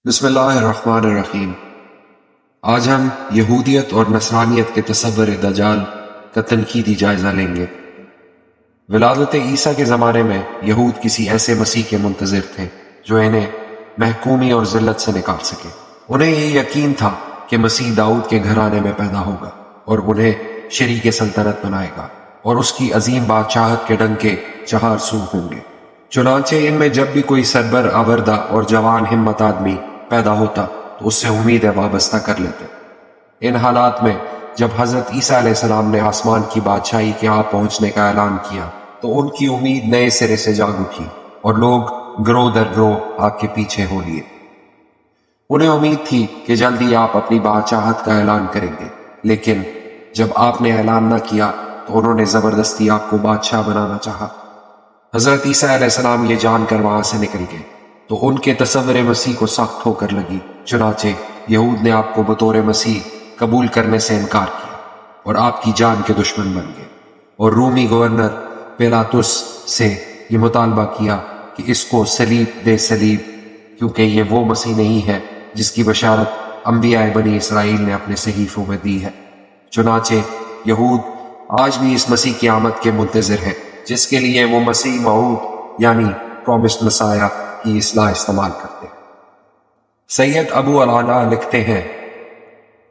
بسم اللہ الرحمن الرحیم۔ آج ہم یہودیت اور نصرانیت کے تصور دجال کا تنقیدی جائزہ لیں گے۔ ولادت عیسیٰ کے زمانے میں یہود کسی ایسے مسیح کے منتظر تھے جو انہیں محکومی اور ذلت سے نکال سکے۔ انہیں یہ یقین تھا کہ مسیح داؤد کے گھرانے میں پیدا ہوگا اور انہیں شریک سلطنت بنائے گا اور اس کی عظیم بادشاہت کے ڈنکے چہار سو ہوں گے۔ چنانچہ ان میں جب بھی کوئی سربر آوردہ اور جوان ہمت آدمی پیدا ہوتا تو اس سے امید وابستہ کر لیتے۔ ان حالات میں جب حضرت عیسیٰ علیہ السلام نے آسمان کی بادشاہی کے آ پہنچنے کا اعلان کیا تو ان کی امید نئے سرے سے جاگ اٹھی اور لوگ گروہ در گروہ آپ کے پیچھے ہو لیے۔ انہیں امید تھی کہ جلدی آپ اپنی بادشاہت کا اعلان کریں گے، لیکن جب آپ نے اعلان نہ کیا تو انہوں نے زبردستی آپ کو بادشاہ بنانا چاہا۔ حضرت عیسیٰ علیہ السلام یہ جان کر وہاں سے نکل گئے تو ان کے تصور مسیح کو سخت ہو کر لگی، چنانچہ یہود نے آپ کو بطور مسیح قبول کرنے سے انکار کیا اور آپ کی جان کے دشمن بن گئے، اور رومی گورنر پیلاطس سے یہ مطالبہ کیا کہ اس کو صلیب دے صلیب، کیونکہ یہ وہ مسیح نہیں ہے جس کی بشارت انبیاء بنی اسرائیل نے اپنے صحیفوں میں دی ہے۔ چنانچہ یہود آج بھی اس مسیح کی آمد کے منتظر ہیں جس کے لیے وہ مسیح موعود یعنی پرومسڈ مسایہ کی اصطلاح استعمال کرتے ہیں۔ سید ابو العلا لکھتے ہیں،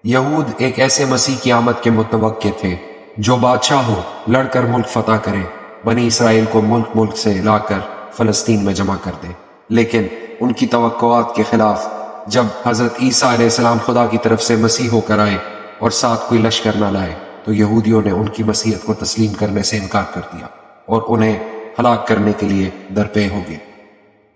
یہود ایک ایسے مسیح کی آمد کے متوقع تھے جو بادشاہ ہو، لڑ کر ملک فتح کرے، بنی اسرائیل کو ملک ملک سے لا کر فلسطین میں جمع کر دے۔ لیکن ان کی توقعات کے خلاف جب حضرت عیسیٰ علیہ السلام خدا کی طرف سے مسیح ہو کر آئے اور ساتھ کوئی لشکر نہ لائے تو یہودیوں نے ان کی مسیحیت کو تسلیم کرنے سے انکار کر دیا اور انہیں ہلاک کرنے کے لیے درپے ہو گئے۔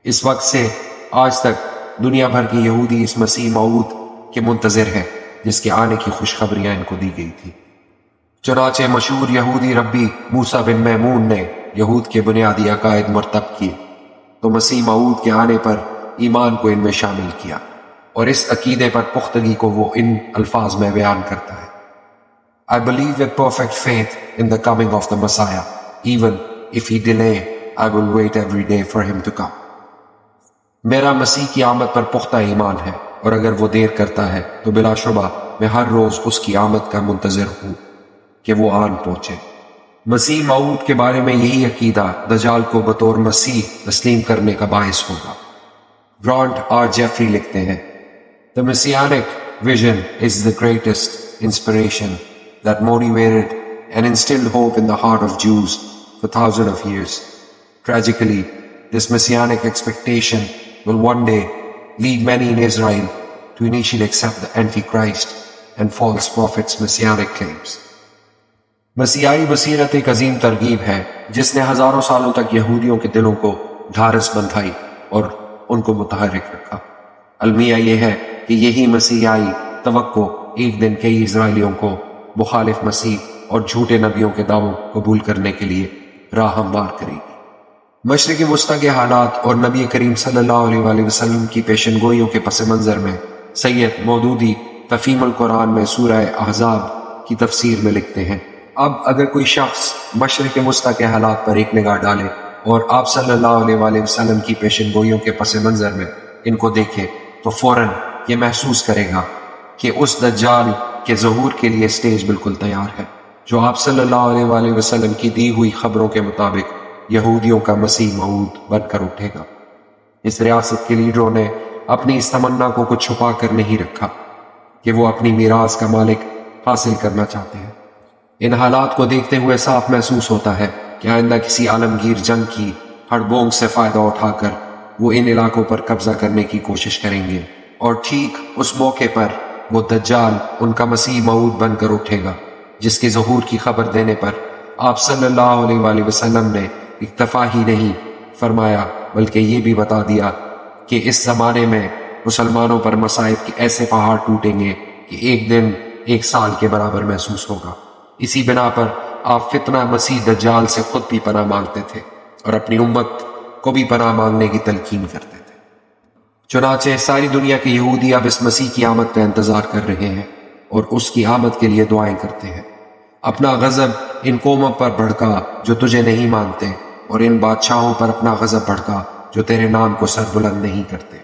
اس وقت سے آج تک دنیا بھر کی یہودی اس مسیح موعود کے منتظر ہے جس کے آنے کی خوشخبریاں ان کو دی گئی تھی۔ چنانچہ مشہور یہودی ربی موسیٰ بن میمون نے یہود کے بنیادی عقائد مرتب کیے تو مسیح موعود کے آنے پر ایمان کو ان میں شامل کیا، اور اس عقیدے پر پختگی کو وہ ان الفاظ میں بیان کرتا ہے: I believe with perfect faith in the coming of the Messiah. Even if he delay, I will wait every day for him to come. میرا مسیح کی آمد پر پختہ ایمان ہے، اور اگر وہ دیر کرتا ہے تو بلا شبہ میں ہر روز اس کی آمد کا منتظر ہوں کہ وہ آن پہنچے۔ مسیح موعود کے بارے میں یہی عقیدہ دجال کو بطور مسیح تسلیم کرنے کا باعث ہوگا۔ برانٹ آر جیفری لکھتے ہیں، The Messianic vision is the greatest inspiration that motivated and instilled hope in the heart of Jews for thousands of years. Tragically, this messianic expectation will one day lead many in Israel to initially accept the Antichrist and false prophets' messianic claims. مسیحی بصیرت ایک عظیم ترغیب ہے جس نے ہزاروں سالوں تک یہودیوں کے دلوں کو ڈھارس بندھائی اور ان کو متحرک رکھا۔ المیہ یہ ہے کہ یہی مسیحی توقع ایک دن کئی اسرائیلیوں کو مخالف مسیح اور جھوٹے نبیوں کے دعووں قبول کرنے کے لیے راہ ہموار کرے گی۔ مشرق وسطیٰ کے حالات اور نبی کریم صلی اللہ علیہ وآلہ وسلم کی پیشن گوئیوں کے پس منظر میں سید مودودی تفہیم القرآن میں سورہ احزاب کی تفسیر میں لکھتے ہیں، اب اگر کوئی شخص مشرق وسطیٰ کے حالات پر ایک نگاہ ڈالے اور آپ صلی اللہ علیہ وآلہ وسلم کی پیشن گوئیوں کے پس منظر میں ان کو دیکھے تو فوراً یہ محسوس کرے گا کہ اس دجال کے ظہور کے لیے سٹیج بالکل تیار ہے، جو آپ صلی اللہ علیہ وآلہ وسلم کی دی ہوئی خبروں کے مطابق یہودیوں کا مسیح موعود بن کر اٹھے گا۔ اس ریاست کے لیڈروں نے اپنی اس تمنا کو کچھ چھپا کر نہیں رکھا کہ وہ اپنی میراث کا مالک حاصل کرنا چاہتے ہیں۔ ان حالات کو دیکھتے ہوئے صاف محسوس ہوتا ہے کہ آئندہ کسی عالمگیر جنگ کی ہڑبونگ سے فائدہ اٹھا کر وہ ان علاقوں پر قبضہ کرنے کی کوشش کریں گے، اور ٹھیک اس موقع پر وہ دجال ان کا مسیح موعود بن کر اٹھے گا جس کے ظہور کی خبر دینے پر آپ صلی اللہ علیہ وآلہ وسلم نے اکتفا ہی نہیں فرمایا بلکہ یہ بھی بتا دیا کہ اس زمانے میں مسلمانوں پر مصائب کے ایسے پہاڑ ٹوٹیں گے کہ ایک دن ایک سال کے برابر محسوس ہوگا۔ اسی بنا پر آپ فتنہ مسیح دجال سے خود بھی پناہ مانگتے تھے اور اپنی امت کو بھی پناہ مانگنے کی تلقین کرتے تھے۔ چنانچہ ساری دنیا کے یہودی اب اس مسیح کی آمد کا انتظار کر رہے ہیں اور اس کی آمد کے لیے دعائیں کرتے ہیں۔ اپنا غضب ان قوموں پر بھڑکا جو تجھے نہیں مانتے، اور ان بادشاہوں پر اپنا غضب بھڑکا جو تیرے نام کو سر بلند نہیں کرتے۔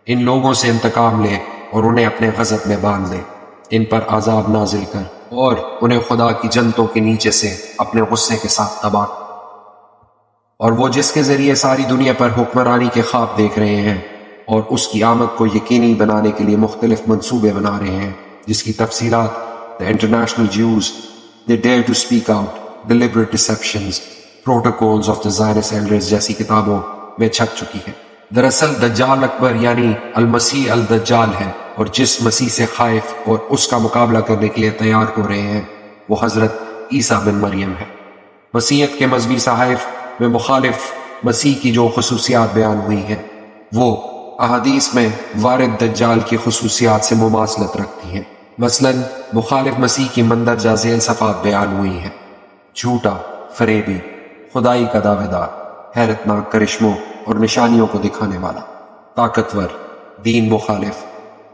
ان لوگوں سے انتقام لے اور انہیں اپنے غضب میں باندھ لے، ان پر عذاب نازل کر اور انہیں خدا کی جنتوں کے نیچے سے اپنے غصے کے ساتھ تباہ کر۔ اور وہ جس کے ذریعے ساری دنیا پر حکمرانی کے خواب دیکھ رہے ہیں اور اس کی آمد کو یقینی بنانے کے لیے مختلف منصوبے بنا رہے ہیں، جس کی تفصیلات The International Jews, They Dare to Speak Out, Deliberate Deceptions, Protocols of the Zionist Elders جیسی کتابوں میں چھپ چکی ہے۔ دراصل دجال اکبر یعنی المسیح الدجال ہے، اور جس مسیح سے خائف اور اس کا مقابلہ کرنے کے لیے تیار ہو رہے ہیں وہ حضرت عیسیٰ بن مریم ہے۔ مسیحیت کے مذہبی صحائف میں مخالف مسیح کی جو خصوصیات بیان ہوئی ہیں وہ احادیث میں وارد دجال کی خصوصیات سے مماثلت رکھتی ہیں۔ مثلا مخالف مسیح کی مندرجہ ذیل صفات بیان ہوئی ہیں: جھوٹا، فریبی، خدائی کا دعوے دار، حیرت ناک کرشموں اور نشانیوں کو دکھانے والا، طاقتور، دین مخالف،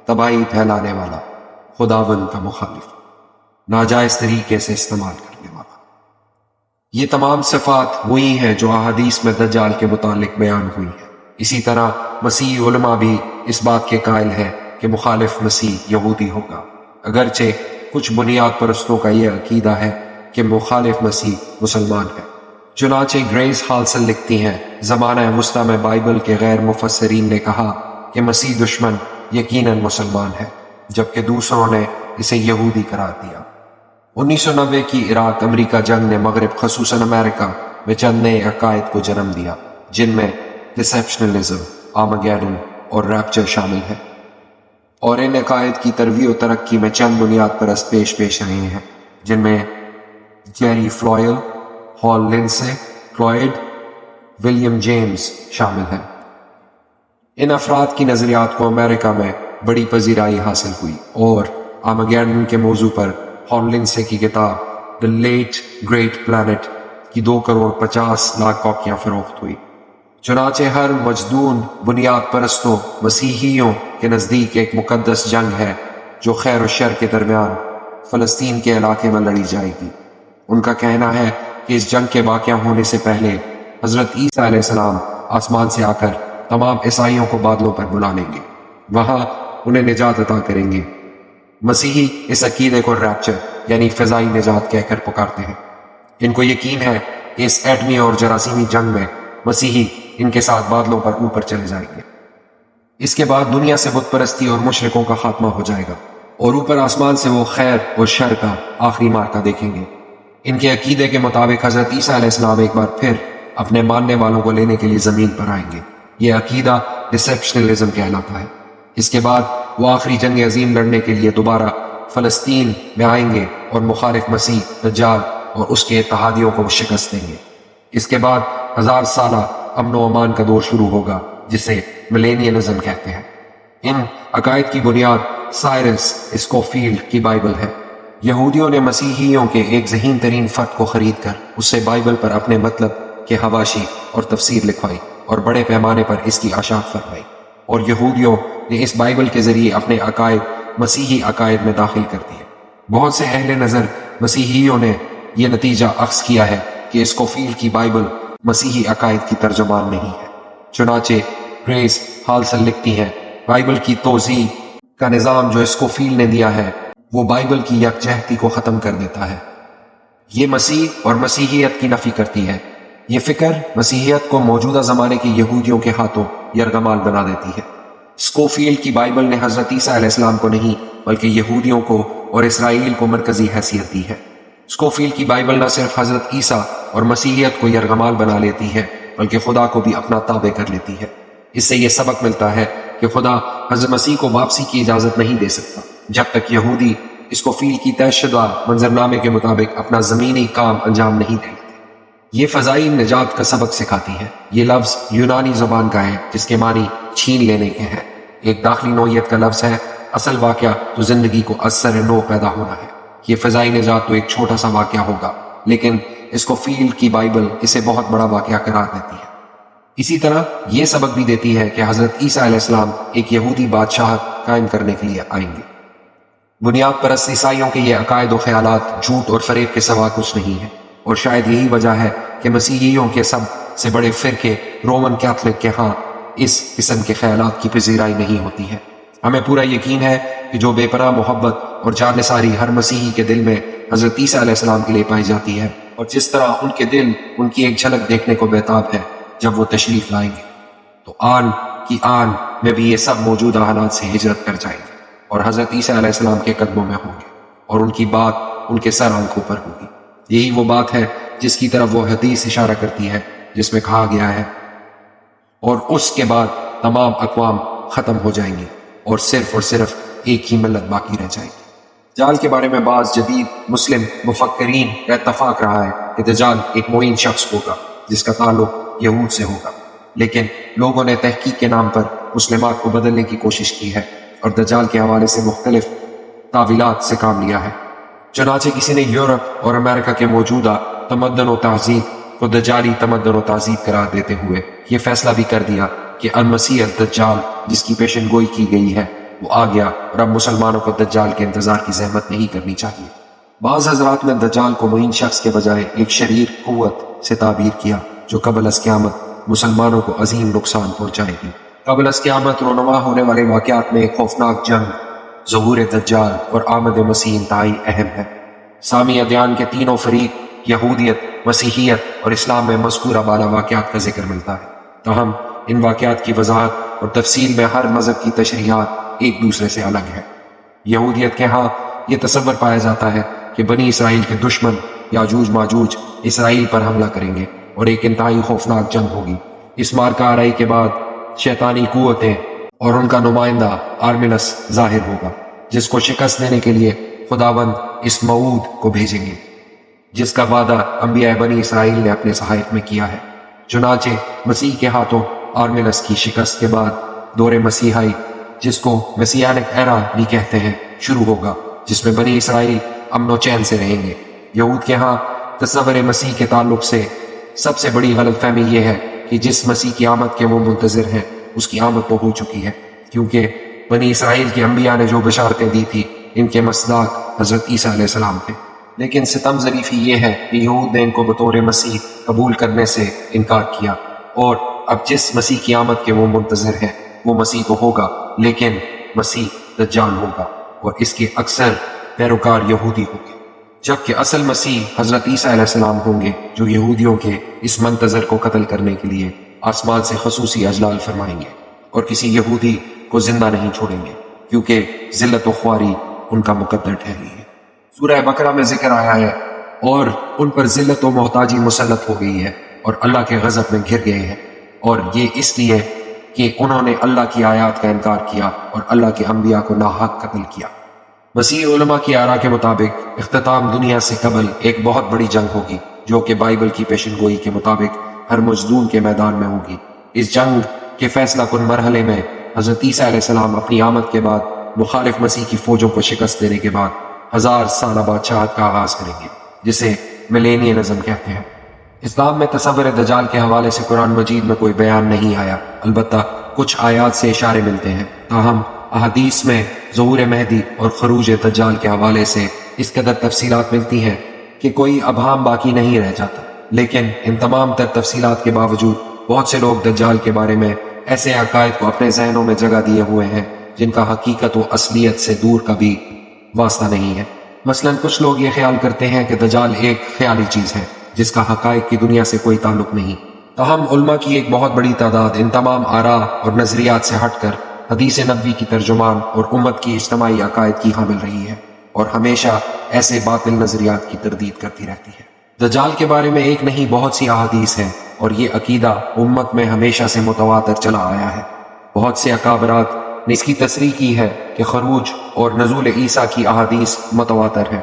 تباہی پھیلانے والا، خداوند کا مخالف، ناجائز طریقے سے استعمال کرنے والا۔ یہ تمام صفات وہی ہیں جو احادیث میں دجال کے متعلق بیان ہوئی ہیں۔ اسی طرح مسیحی علماء بھی اس بات کے قائل ہیں کہ مخالف مسیح یہودی ہوگا، اگرچہ کچھ بنیاد پرستوں کا یہ عقیدہ ہے کہ مخالف مسیح مسلمان ہے۔ چنانچہ گریس ہالسن لکھتی ہیں، زمانہ وسطیٰ میں بائبل کے غیر مفسرین نے کہا کہ مسیح دشمن یقیناً مسلمان ہے، جبکہ دوسروں نے اسے یہودی قرار دیا۔ 1990 کی عراق امریکہ جنگ نے مغرب خصوصاً امریکہ میں چند نئے عقائد کو جنم دیا، جن میں ڈسیپشنلزم، آرمگیڈن اور ریپچر شامل ہیں، اور ان عقائد کی ترویع و ترقی میں چند بنیاد پرست پیش رہے ہیں، جن میں جیری فلوئل، ہال لنسے، فلوئڈ، ولیم جیمز شامل ہیں۔ ان افراد کی نظریات کو امریکہ میں بڑی پذیرائی حاصل ہوئی، اور آرمگیڈن کے موضوع پر ہال لنسے کی کتاب The Late Great Planet کی 2,50,00,000 کاپیاں فروخت ہوئی۔ چنانچہ ہر مجدون بنیاد پرستوں مسیحیوں کے نزدیک ایک مقدس جنگ ہے جو خیر و شر کے درمیان فلسطین کے علاقے میں لڑی جائے گی۔ ان کا کہنا ہے کہ اس جنگ کے واقع ہونے سے پہلے حضرت عیسیٰ علیہ السلام آسمان سے آ کر تمام عیسائیوں کو بادلوں پر بلا لیں گے، وہاں انہیں نجات عطا کریں گے۔ مسیحی اس عقیدے کو ریپچر یعنی فضائی نجات کہہ کر پکارتے ہیں۔ ان کو یقین ہے کہ اس ایٹمی اور جراثیمی جنگ میں مسیحی ان کے ساتھ بادلوں پر اوپر چلے جائیں گے۔ اس کے بعد دنیا سے بت پرستی اور مشرکوں کا خاتمہ ہو جائے گا، اور اوپر آسمان سے وہ خیر اور شر کا آخری مارکہ دیکھیں گے۔ ان کے عقیدے کے مطابق حضرت عیسیٰ علیہ السلام ایک بار پھر اپنے ماننے والوں کو لینے کے لیے زمین پر آئیں گے۔ یہ عقیدہ ڈسیپشنلزم کہلاتا ہے۔ اس کے بعد وہ آخری جنگ عظیم لڑنے کے لیے دوبارہ فلسطین میں آئیں گے اور مخالف مسیح دجال اور اس کے اتحادیوں کو شکست دیں گے۔ اس کے بعد 1000 سالہ امن و امان کا دور شروع ہوگا، جسے ملینیلزم کہتے ہیں۔ ان عقائد کی بنیاد سائرس اسکوفیلڈ کی بائبل ہے۔ یہودیوں نے مسیحیوں کے ایک ذہین ترین فرد کو خرید کر اس سے بائبل پر اپنے مطلب کے حواشی اور تفسیر لکھوائی اور بڑے پیمانے پر اس کی اشاعت فرمائی، اور یہودیوں نے اس بائبل کے ذریعے اپنے عقائد مسیحی عقائد میں داخل کر دیے۔ بہت سے اہل نظر مسیحیوں نے یہ نتیجہ اخذ کیا ہے کہ اسکوفیلڈ کی بائبل مسیحی عقائد کی ترجمان نہیں ہے۔ چنانچہ گریس ہالسن لکھتی ہیں، بائبل کی توضیح کا نظام جو اسکوفیلڈ نے دیا ہے وہ بائبل کی یکجہتی کو ختم کر دیتا ہے۔ یہ مسیح اور مسیحیت کی نفی کرتی ہے۔ یہ فکر مسیحیت کو موجودہ زمانے کے یہودیوں کے ہاتھوں یرغمال بنا دیتی ہے۔ اسکوفیلڈ کی بائبل نے حضرت عیسیٰ علیہ السلام کو نہیں بلکہ یہودیوں کو اور اسرائیل کو مرکزی حیثیت دی ہے۔ اسکوفیلڈ کی بائبل نہ صرف حضرت عیسیٰ اور مسیحیت کو یرغمال بنا لیتی ہے بلکہ خدا کو بھی اپنا تابع کر لیتی ہے۔ اس سے یہ سبق ملتا ہے کہ خدا حضرت مسیح کو واپسی کی اجازت نہیں دے سکتا جب تک یہودی اسکوفیلڈ کی طے شدہ منظرنامے کے مطابق اپنا زمینی کام انجام نہیں دے لیتے۔ یہ فضائی نجات کا سبق سکھاتی ہے۔ یہ لفظ یونانی زبان کا ہے جس کے معنی چھین لینے کے ہیں۔ ایک داخلی نوعیت کا لفظ ہے۔ اصل واقعہ تو زندگی کو از سر نو پیدا ہونا ہے۔ یہ فضائی نجات تو ایک چھوٹا سا واقعہ ہوگا، لیکن اسکوفیلڈ کی بائبل اسے بہت بڑا واقعہ قرار دیتی ہے۔ اسی طرح یہ سبق بھی دیتی ہے کہ حضرت عیسیٰ علیہ السلام ایک یہودی بادشاہت قائم کرنے کے لیے آئیں گے۔ بنیاد پرست عیسائیوں کے یہ عقائد و خیالات جھوٹ اور فریب کے سوا کچھ نہیں ہے، اور شاید یہی وجہ ہے کہ مسیحیوں کے سب سے بڑے فرقے رومن کیتھولک کے ہاں اس قسم کے خیالات کی پذیرائی نہیں ہوتی ہے۔ ہمیں پورا یقین ہے کہ جو بے پناہ محبت اور جانثاری ہر مسیحی کے دل میں حضرت عیسیٰ علیہ السلام کے لیے پائی جاتی ہے، اور جس طرح ان کے دل ان کی ایک جھلک دیکھنے کو بیتاب ہے جب وہ تشریف لائیں گے، تو آن کی آن میں بھی یہ سب موجودہ حالات سے ہجرت کر جائیں گے اور حضرت عیسیٰ علیہ السلام کے قدموں میں ہوں گے، اور ان کی بات ان کے سر آنکھوں پر ہوگی۔ یہی وہ بات ہے جس کی طرف وہ حدیث اشارہ کرتی ہے، جس میں کہا گیا ہے، اور اس کے بعد تمام اقوام ختم ہو جائیں گے اور صرف ایک ہی ملت باقی رہ جائے گی۔ دجال کے بارے میں بعض جدید مسلم مفکرین کا اتفاق رہا ہے کہ دجال ایک معین شخص ہوگا جس کا تعلق یہود سے ہوگا، لیکن لوگوں نے تحقیق کے نام پر مسلمات کو بدلنے کی کوشش کی ہے اور دجال کے حوالے سے مختلف تعویلات سے کام لیا ہے۔ چنانچہ کسی نے یورپ اور امریکہ کے موجودہ تمدن و تہذیب کو دجالی تمدن و تہذیب قرار دیتے ہوئے یہ فیصلہ بھی کر دیا کہ المسیح الدجال جس کی پیشن گوئی کی گئی ہے وہ آ گیا، اور اب مسلمانوں کو دجال کے انتظار کی زحمت نہیں کرنی چاہیے۔ بعض حضرات نے دجال کو معین شخص کے بجائے ایک شریر قوت سے تعبیر کیا جو قبل از قیامت مسلمانوں کو عظیم نقصان پہنچائے گی۔ قبل از قیامت رونما ہونے والے واقعات میں ایک خوفناک جنگ، ظہور دجال اور آمد مسیح انتہائی اہم ہے۔ سامی ادیان کے تینوں فریق یہودیت، مسیحیت اور اسلام میں مذکورہ بالا واقعات کا ذکر ملتا ہے، تاہم ان واقعات کی وضاحت اور تفصیل میں ہر مذہب کی تشریحات ایک دوسرے سے الگ ہے۔ یہودیت کے ہاں یہ تصور پایا جاتا ہے کہ بنی اسرائیل کے دشمن یاجوج ماجوج اسرائیل پر حملہ کریں گے اور ایک انتہائی خوفناک جنگ ہوگی۔ اس مارکہ آرائی کے بعد شیطانی قوتیں اور ان کا نمائندہ آرمینس ظاہر ہوگا، جس کو شکست دینے کے لیے خداوند اس موعود کو بھیجیں گے جس کا وعدہ انبیاء بنی اسرائیل نے اپنے صحائف میں کیا ہے۔ چنانچہ مسیح کے ہاتھوں آرمینس کی شکست کے بعد دور مسیحائی، جس کو مسیحانک ایرا بھی کہتے ہیں، شروع ہوگا، جس میں بنی اسرائیل امن و چین سے رہیں گے۔ یہود کے ہاں تصور مسیح کے تعلق سے سب سے بڑی غلط فہمی یہ ہے کہ جس مسیح کی آمد کے وہ منتظر ہیں اس کی آمد تو ہو چکی ہے، کیونکہ بنی اسرائیل کے انبیاء نے جو بشارتیں دی تھی ان کے مصداق حضرت عیسیٰ علیہ السلام تھے۔ لیکن ستم ظریفی یہ ہے کہ یہود نے ان کو بطور مسیح قبول کرنے سے انکار کیا، اور اب جس مسیح کی آمد کے وہ منتظر ہیں وہ مسیح تو ہوگا، لیکن مسیح دجال ہوگا اور اس کے اکثر پیروکار یہودی ہوں گے، جبکہ اصل مسیح حضرت عیسیٰ علیہ السلام ہوں گے جو یہودیوں کے اس منتظر کو قتل کرنے کے لیے آسمان سے خصوصی اجلال فرمائیں گے اور کسی یہودی کو زندہ نہیں چھوڑیں گے، کیونکہ ذلت و خواری ان کا مقدر ٹھہری ہے۔ سورہ بقرہ میں ذکر آیا ہے، اور ان پر ذلت و محتاجی مسلط ہو گئی ہے اور اللہ کے غضب میں گھر گئے ہیں، اور یہ اس لیے کہ انہوں نے اللہ کی آیات کا انکار کیا اور اللہ کے انبیاء کو ناحق قتل کیا۔ مسیح علماء کی آراء کے مطابق اختتام دنیا سے قبل ایک بہت بڑی جنگ ہوگی جو کہ بائبل کی پیشن گوئی کے مطابق ہر مجدون کے میدان میں ہوگی۔ اس جنگ کے فیصلہ کن مرحلے میں حضرت عیسیٰ علیہ السلام اپنی آمد کے بعد مخالف مسیح کی فوجوں کو شکست دینے کے بعد 1000 سالہ بادشاہت کا آغاز کریں گے، جسے ملینینزم کہتے ہیں۔ اسلام میں تصور دجال کے حوالے سے قرآن مجید میں کوئی بیان نہیں آیا، البتہ کچھ آیات سے اشارے ملتے ہیں، تاہم احادیث میں ظہور مہدی اور خروج دجال کے حوالے سے اس قدر تفصیلات ملتی ہیں کہ کوئی ابہام باقی نہیں رہ جاتا۔ لیکن ان تمام تر تفصیلات کے باوجود بہت سے لوگ دجال کے بارے میں ایسے عقائد کو اپنے ذہنوں میں جگہ دیے ہوئے ہیں جن کا حقیقت و اصلیت سے دور کا بھی واسطہ نہیں ہے۔ مثلا کچھ لوگ یہ خیال کرتے ہیں کہ دجال ایک خیالی چیز ہے جس کا حقائق کی دنیا سے کوئی تعلق نہیں، تاہم علماء کی ایک بہت بڑی تعداد ان تمام آراء اور نظریات سے ہٹ کر حدیث نبوی کی ترجمان اور امت کی اجتماعی عقائد کی حامل رہی ہے اور ہمیشہ ایسے باطل نظریات کی تردید کرتی رہتی ہے۔ دجال کے بارے میں ایک نہیں بہت سی احادیث ہیں، اور یہ عقیدہ امت میں ہمیشہ سے متواتر چلا آیا ہے۔ بہت سے اکابرات نے اس کی تصریح کی ہے کہ خروج اور نزول عیسیٰ کی احادیث متواتر ہے۔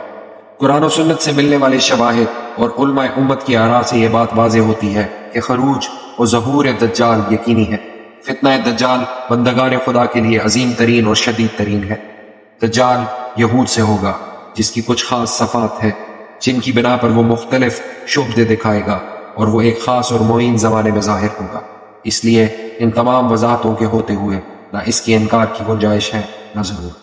قرآن و سنت سے ملنے والے شواہد اور علماء امت کی آراء سے یہ بات واضح ہوتی ہے کہ خروج اور ظہور دجال یقینی ہے۔ فتنہ دجال بندگان خدا کے لیے عظیم ترین اور شدید ترین ہے۔ دجال یہود سے ہوگا، جس کی کچھ خاص صفات ہیں جن کی بنا پر وہ مختلف شعبے دکھائے گا، اور وہ ایک خاص اور معین زمانے میں ظاہر ہوگا۔ اس لیے ان تمام وضاحتوں کے ہوتے ہوئے نہ اس کے انکار کی گنجائش ہے نہ ضرور۔